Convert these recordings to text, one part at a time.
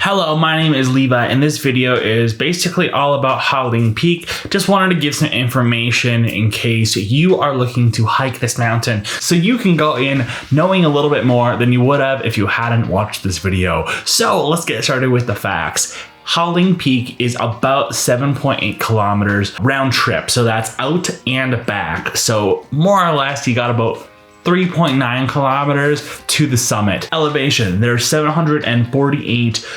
Hello, my name is Levi, and this video is basically all about Ha Ling Peak. Just wanted to give some information in case you are looking to hike this mountain, so you can go in knowing a little bit more than you would have if you hadn't watched this video. So let's get started with the facts. Ha Ling Peak is about 7.8 kilometers round trip, so that's out and back. So more or less, you got about 3.9 kilometers to the summit. Elevation, there's 748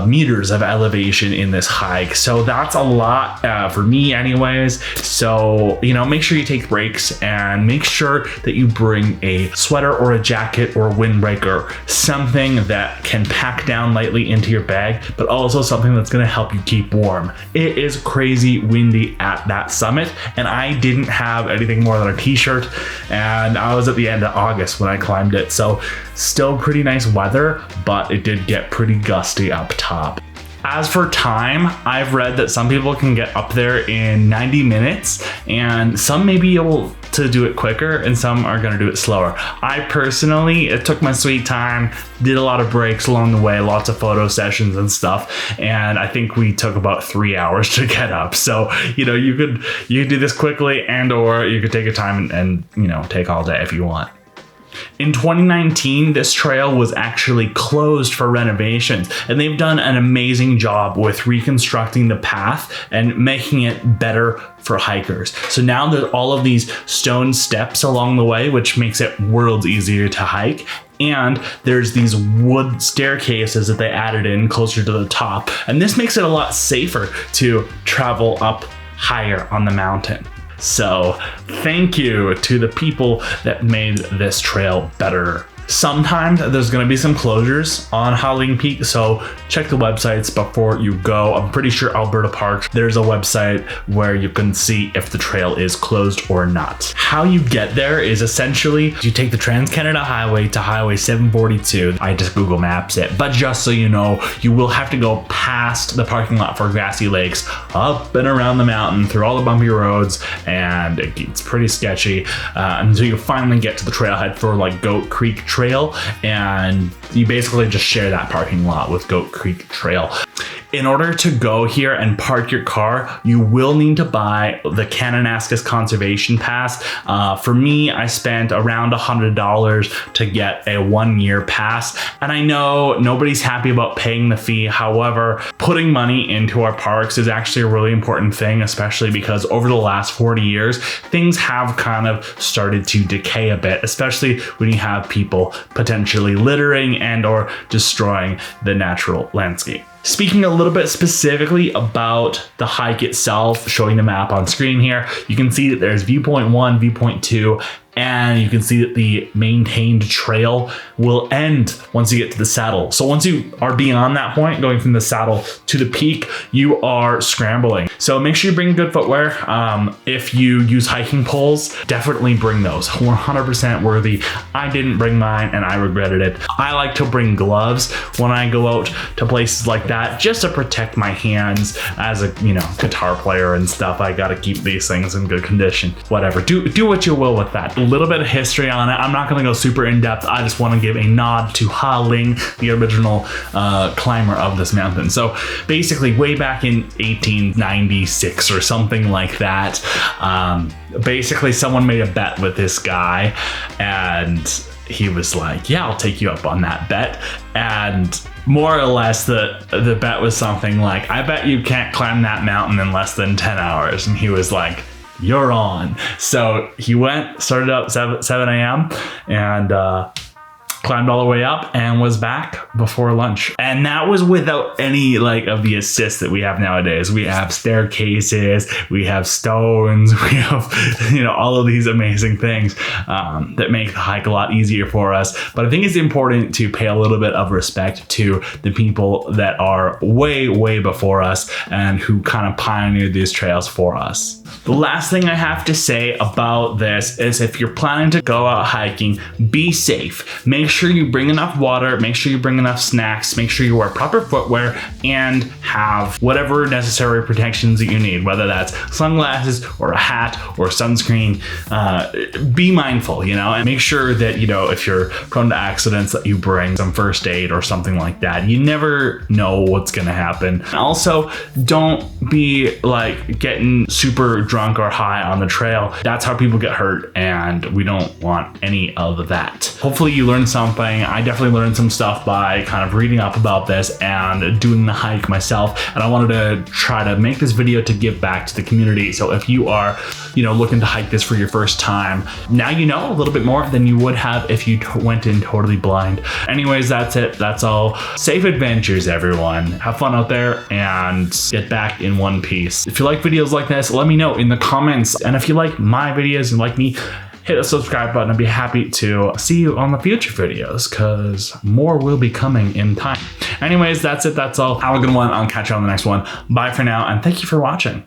meters of elevation in this hike. So that's a lot for me anyways. So, make sure you take breaks and make sure that you bring a sweater or a jacket or a windbreaker, something that can pack down lightly into your bag, but also something that's gonna help you keep warm. It is crazy windy at that summit, and I didn't have anything more than a t-shirt, and I was at the end of August when I climbed it, so still pretty nice weather, but it did get pretty gusty up top. As for time, I've read that some people can get up there in 90 minutes and some may be able to do it quicker and some are going to do it slower. I personally, it took my sweet time, did a lot of breaks along the way, lots of photo sessions and stuff, and I think we took about 3 hours to get up. So, you could do this quickly, and or you could take your time and take all day if you want. In 2019, this trail was actually closed for renovations, and they've done an amazing job with reconstructing the path and making it better for hikers. So now there's all of these stone steps along the way, which makes it worlds easier to hike. And there's these wood staircases that they added in closer to the top. And this makes it a lot safer to travel up higher on the mountain. So thank you to the people that made this trail better. Sometimes there's going to be some closures on Ha Ling Peak, so check the websites before you go. I'm pretty sure Alberta Parks, there's a website where you can see if the trail is closed or not. How you get there is essentially you take the Trans-Canada Highway to Highway 742. I just Google Maps it, but just so you know, you will have to go past the parking lot for Grassy Lakes, up and around the mountain, through all the bumpy roads, and it's pretty sketchy until you finally get to the trailhead for Goat Creek Trail, and you basically just share that parking lot with Goat Creek Trail. In order to go here and park your car, you will need to buy the KANANASKIS Conservation Pass. For me, I spent around $100 to get a 1-year pass. And I know nobody's happy about paying the fee. However, putting money into our parks is actually a really important thing, especially because over the last 40 years, things have kind of started to decay a bit, especially when you have people potentially littering and or destroying the natural landscape. Speaking a little bit specifically about the hike itself, showing the map on screen here, you can see that there's viewpoint 1, viewpoint 2, and you can see that the maintained trail will end once you get to the saddle. So once you are beyond that point, going from the saddle to the peak, you are scrambling. So make sure you bring good footwear. If you use hiking poles, definitely bring those. 100% worthy. I didn't bring mine and I regretted it. I like to bring gloves when I go out to places like that, just to protect my hands. As a guitar player and stuff, I gotta keep these things in good condition. Whatever, do what you will with that. A little bit of history on it. I'm not going to go super in depth. I just want to give a nod to Ha Ling, the original climber of this mountain. So basically way back in 1896 or something like that, basically someone made a bet with this guy and he was like, yeah, I'll take you up on that bet. And more or less the bet was something like, I bet you can't climb that mountain in less than 10 hours. And he was like, you're on. So he started up 7 a.m. and climbed all the way up and was back before lunch. And that was without any of the assists that we have nowadays. We have staircases, we have stones, we have all of these amazing things that make the hike a lot easier for us. But I think it's important to pay a little bit of respect to the people that are way, way before us and who kind of pioneered these trails for us. The last thing I have to say about this is if you're planning to go out hiking, be safe. Make sure you bring enough water, make sure you bring enough snacks, make sure you wear proper footwear, and have whatever necessary protections that you need, whether that's sunglasses or a hat or sunscreen. Be mindful, and make sure that, if you're prone to accidents, that you bring some first aid or something like that. You never know what's gonna happen. Also, don't be like getting super drunk or high on the trail. That's how people get hurt, and we don't want any of that. Hopefully you learned something. I definitely learned some stuff by kind of reading up about this and doing the hike myself, and I wanted to try to make this video to give back to the community. So if you are, looking to hike this for your first time, now you know a little bit more than you would have if you went in totally blind. Anyways, that's it. That's all. Safe adventures, everyone. Have fun out there and get back in one piece. If you like videos like this, let me know in the comments. And if you like my videos and like me, hit the subscribe button. I'd be happy to see you on the future videos, because more will be coming in time. Anyways, that's it. That's all. Have a good one. I'll catch you on the next one. Bye for now, and thank you for watching.